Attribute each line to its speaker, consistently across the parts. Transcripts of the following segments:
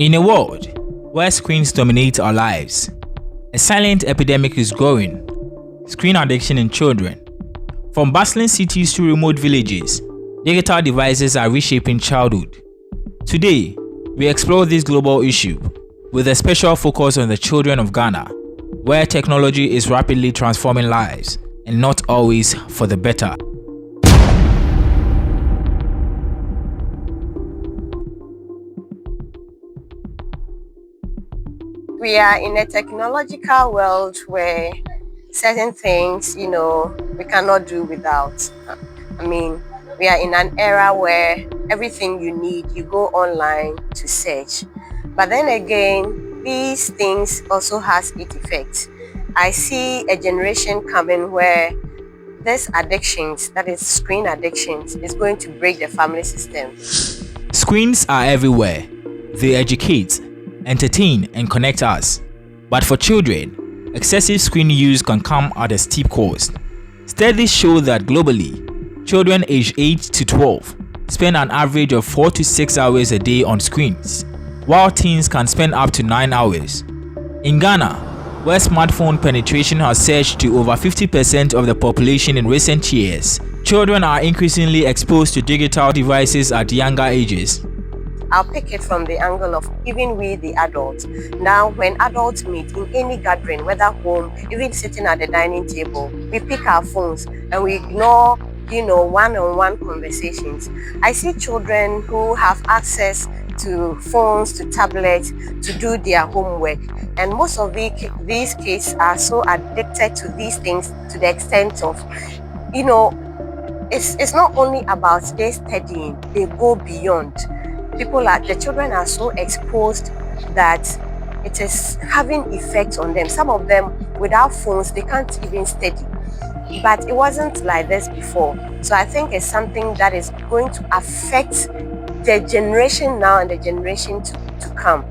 Speaker 1: In a world where screens dominate our lives, a silent epidemic is growing: screen addiction in children. From bustling cities to remote villages, digital devices are reshaping childhood. Today, we explore this global issue with a special focus on the children of Ghana, where technology is rapidly transforming lives and not always for the better.
Speaker 2: We are in a technological world where certain things, we cannot do without. We are in an era where everything you need, you go online to search. But then again, these things also has its effects. I see a generation coming where this addictions, that is screen addictions, is going to break the family system.
Speaker 1: Screens are everywhere. They educate, entertain, and connect us. But for children, excessive screen use can come at a steep cost. Studies show that globally, children aged 8 to 12 spend an average of 4 to 6 hours a day on screens, while teens can spend up to 9 hours. In Ghana, where smartphone penetration has surged to over 50% of the population in recent years, children are increasingly exposed to digital devices at younger ages.
Speaker 2: I'll pick it from the angle of even we the adults. Now, when adults meet in any gathering, whether home, even sitting at the dining table, we pick our phones and we ignore, one-on-one conversations. I see children who have access to phones, to tablets, to do their homework. And most of these kids are so addicted to these things to the extent of, it's not only about their studying, they go beyond. The children are so exposed that it is having effects on them. Some of them, without phones, they can't even study. But it wasn't like this before. So I think it's something that is going to affect the generation now and the generation to come.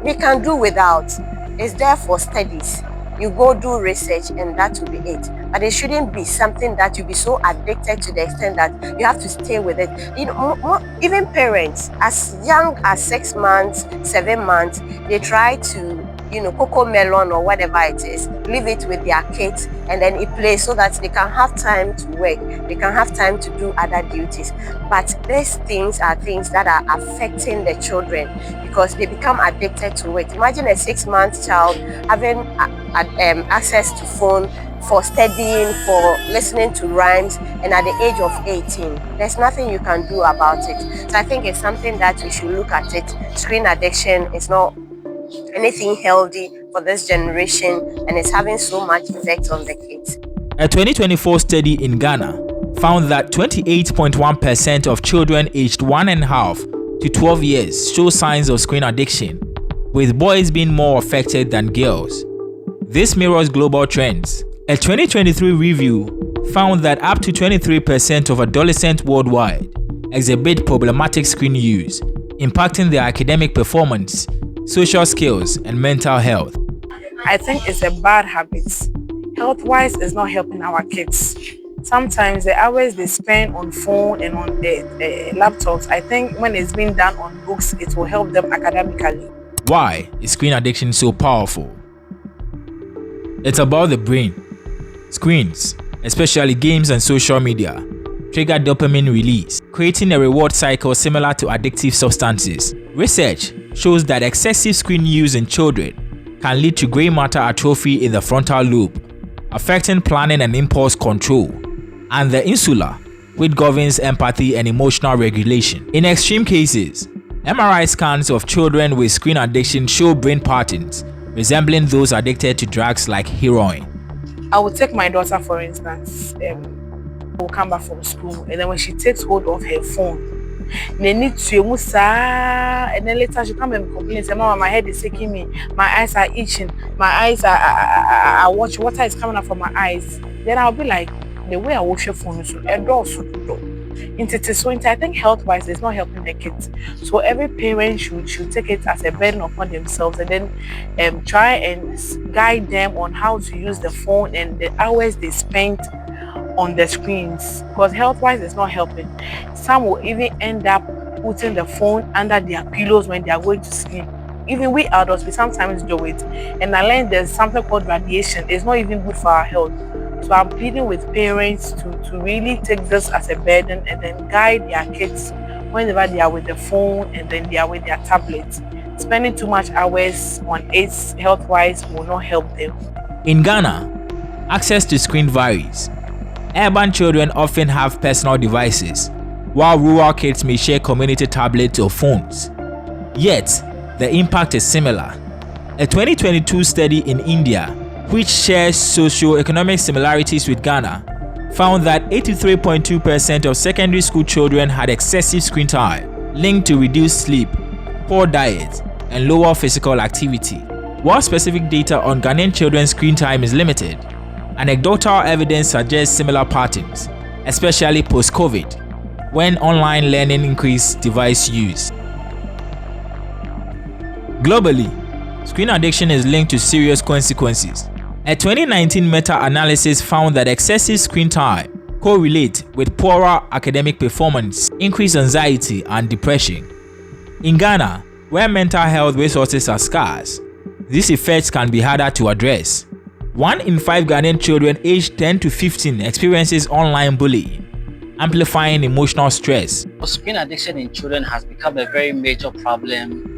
Speaker 2: We can do without. It's there for studies. You go do research and that will be it. But it shouldn't be something that you be so addicted to the extent that you have to stay with it. Even parents, as young as 6 months, 7 months, they try to, cocoa melon or whatever it is, leave it with their kids and then it plays so that they can have time to work, they can have time to do other duties. But these things are things that are affecting the children because they become addicted to it. Imagine a 6-month child having access to phone for studying, for listening to rhymes, and at the age of 18, there's nothing you can do about it. So I think it's something that we should look at it. Screen addiction is not anything healthy for this generation, and it's having so much effect on the kids.
Speaker 1: A 2024 study in Ghana found that 28.1% of children aged 1.5 to 12 years show signs of screen addiction, with boys being more affected than girls. This mirrors global trends. A 2023 review found that up to 23% of adolescents worldwide exhibit problematic screen use, impacting their academic performance, social skills, and mental health.
Speaker 3: I think it's a bad habit. Health-wise, it's not helping our kids. Sometimes the hours they spend on phone and on the laptops, I think when it's being done on books, it will help them academically.
Speaker 1: Why is screen addiction so powerful? It's about the brain. Screens, especially games and social media, trigger dopamine release, creating a reward cycle similar to addictive substances. Research shows that excessive screen use in children can lead to gray matter atrophy in the frontal lobe, affecting planning and impulse control, and the insula, which governs empathy and emotional regulation. In extreme cases, MRI scans of children with screen addiction show brain patterns resembling those addicted to drugs like heroin.
Speaker 3: I would take my daughter, for instance, will come back from school, and then when she takes hold of her phone, and then later she come and complain, say, "Mama, my head is taking me, my eyes are itching, my eyes are watch water is coming out from my eyes." Then I'll be like, the way I wash your phone is a door so I think health-wise, it's not helping the kids. So every parent should take it as a burden upon themselves and then try and guide them on how to use the phone and the hours they spend on the screens. Because health-wise, it's not helping. Some will even end up putting the phone under their pillows when they are going to sleep. Even we adults, we sometimes do it. And I learned there's something called radiation. It's not even good for our health. So I'm pleading with parents to really take this as a burden and then guide their kids whenever they are with the phone and then they are with their tablets. Spending too much hours on it health-wise will not help them.
Speaker 1: In Ghana, access to screen varies. Urban children often have personal devices, while rural kids may share community tablets or phones. Yet, the impact is similar. A 2022 study in India, which shares socio-economic similarities with Ghana, found that 83.2% of secondary school children had excessive screen time, linked to reduced sleep, poor diet, and lower physical activity. While specific data on Ghanaian children's screen time is limited, anecdotal evidence suggests similar patterns, especially post-COVID, when online learning increased device use. Globally, screen addiction is linked to serious consequences. A 2019 meta-analysis found that excessive screen time correlates with poorer academic performance, increased anxiety, and depression. In Ghana, where mental health resources are scarce, these effects can be harder to address. 1 in 5 Ghanaian children aged 10 to 15 experiences online bullying, amplifying emotional stress.
Speaker 4: Screen addiction in children has become a very major problem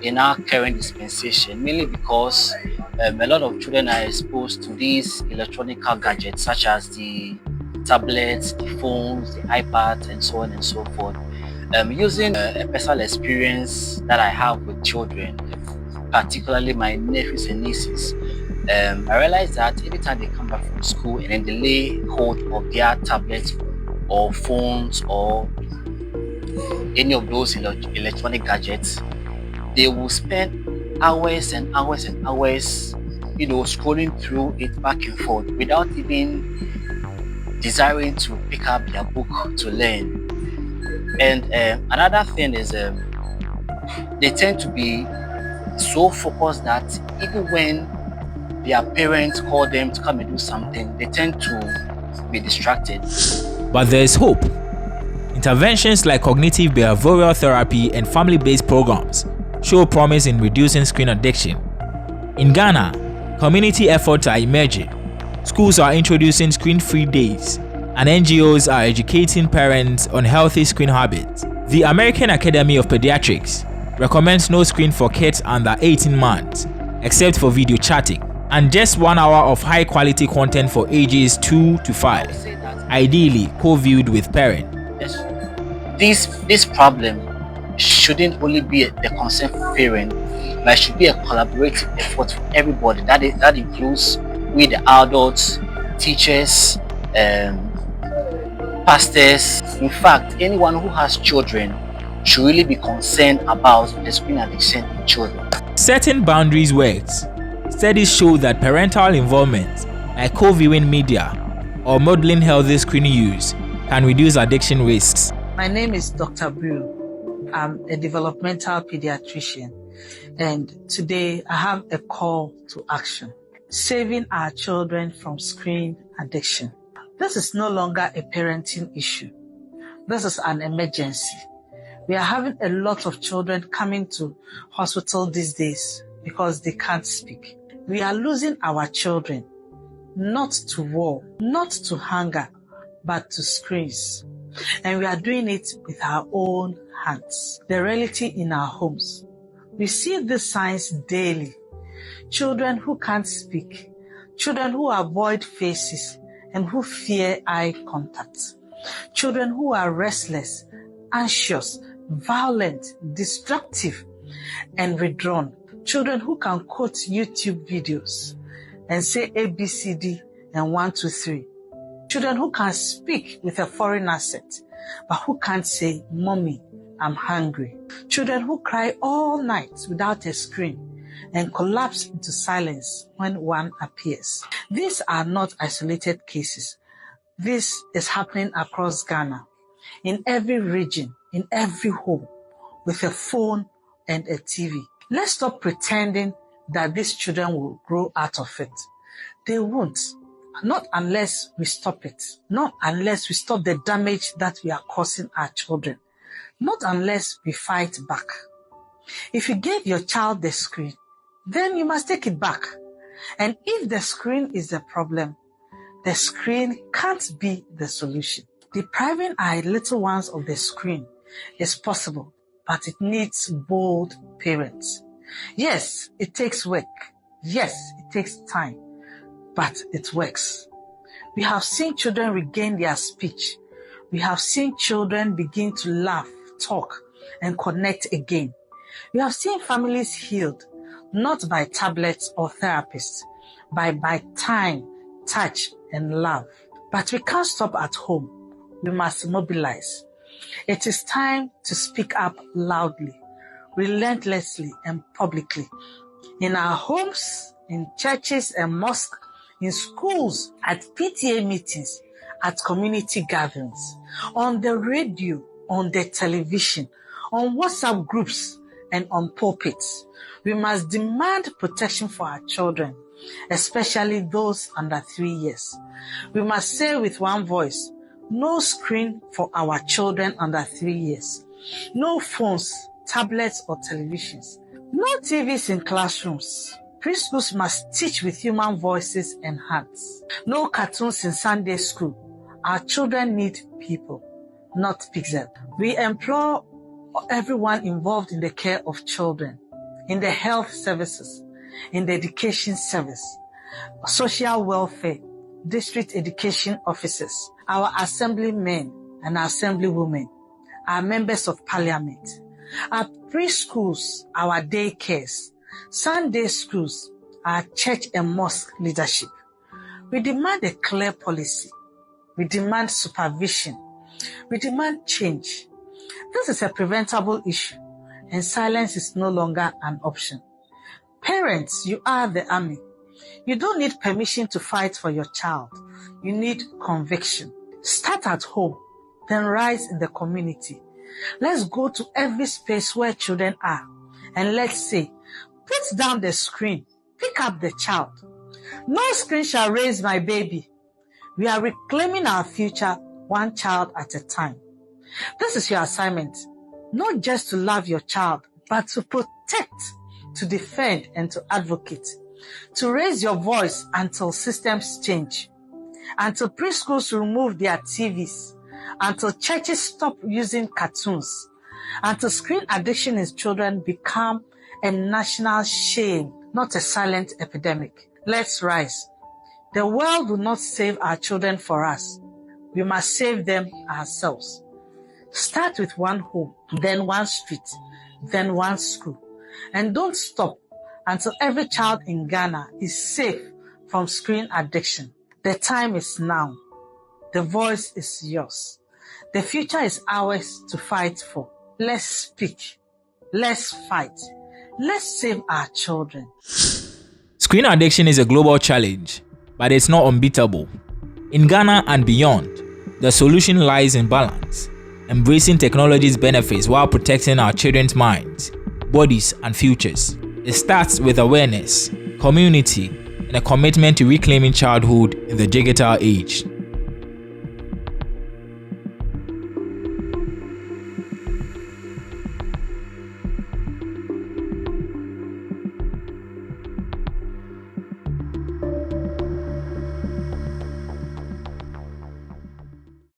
Speaker 4: in our current dispensation, mainly because a lot of children are exposed to these electronic gadgets such as the tablets, the phones, the iPads, and so on and so forth. Using a personal experience that I have with children, particularly my nephews and nieces, I realized that anytime they come back from school and then they lay hold of their tablets or phones or any of those electronic gadgets, they will spend hours and hours and hours, scrolling through it back and forth without even desiring to pick up their book to learn. And another thing is they tend to be so focused that even when their parents call them to come and do something, they tend to be distracted.
Speaker 1: But there is hope. Interventions like cognitive behavioral therapy and family-based programs show promise in reducing screen addiction. In Ghana, community efforts are emerging. Schools are introducing screen-free days, and NGOs are educating parents on healthy screen habits. The American Academy of Pediatrics recommends no screen for kids under 18 months, except for video chatting, and just 1 hour of high-quality content for ages 2 to 5, ideally co-viewed with parents.
Speaker 4: This problem shouldn't only be the concern for parents, but it should be a collaborative effort for everybody. That includes we the adults, teachers, pastors. In fact, anyone who has children should really be concerned about the screen addiction in children.
Speaker 1: Setting boundaries works. Studies show that parental involvement, like co-viewing media or modeling healthy screen use, can reduce addiction risks.
Speaker 5: My name is Dr. Brew. I'm a developmental pediatrician, and today I have a call to action: saving our children from screen addiction. This is no longer a parenting issue. This is an emergency. We are having a lot of children coming to hospital these days because they can't speak. We are losing our children, not to war, not to hunger, but to screens. And we are doing it with our own hands. The reality in our homes. We see these signs daily. Children who can't speak, children who avoid faces and who fear eye contact, children who are restless, anxious, violent, destructive, and withdrawn, children who can quote YouTube videos and say ABCD and 1, 2, 3, children who can speak with a foreign accent, but who can't say, "Mommy, I'm hungry." Children who cry all night without a screen and collapse into silence when one appears. These are not isolated cases. This is happening across Ghana, in every region, in every home, with a phone and a TV. Let's stop pretending that these children will grow out of it. They won't. Not unless we stop it. Not unless we stop the damage that we are causing our children. not unless we fight back. If you gave your child the screen, then you must take it back. And if the screen is the problem, the screen can't be the solution. Depriving our little ones of the screen is possible, but it needs bold parents. Yes, it takes work. Yes, it takes time, but it works. We have seen children regain their speech. We have seen children begin to laugh, talk, and connect again. We have seen families healed, not by tablets or therapists, but by time, touch, and love. But we can't stop at home. We must mobilize. It is time to speak up loudly, relentlessly, and publicly. In our homes, in churches and mosques, in schools, at PTA meetings, at community gatherings, on the radio, on the television, on WhatsApp groups, and on pulpits. We must demand protection for our children, especially those under 3 years. We must say with one voice, no screen for our children under 3 years. No phones, tablets, or televisions. No TVs in classrooms. Preschools must teach with human voices and hands. No cartoons in Sunday school. Our children need people, not pixels. We implore everyone involved in the care of children, in the health services, in the education service, social welfare, district education officers, our assemblymen and assemblywomen, our members of parliament, our preschools, our daycares, Sunday schools, our church and mosque leadership. We demand a clear policy. We demand supervision. We demand change. This is a preventable issue, and silence is no longer an option. Parents, you are the army. You don't need permission to fight for your child. You need conviction. Start at home, then rise in the community. Let's go to every space where children are, and let's say, put down the screen, pick up the child. No screen shall raise my baby. We are reclaiming our future one child at a time. This is your assignment, not just to love your child, but to protect, to defend, and to advocate, to raise your voice until systems change, until preschools remove their TVs, until churches stop using cartoons, until screen addiction in children become a national shame, not a silent epidemic. Let's rise. The world will not save our children for us. We must save them ourselves. Start with one home, then one street, then one school. And don't stop until every child in Ghana is safe from screen addiction. The time is now. The voice is yours. The future is ours to fight for. Let's speak. Let's fight. Let's save our children.
Speaker 1: Screen addiction is a global challenge, but it's not unbeatable. In Ghana and beyond, the solution lies in balance, embracing technology's benefits while protecting our children's minds, bodies, and futures. It starts with awareness, community, and a commitment to reclaiming childhood in the digital age.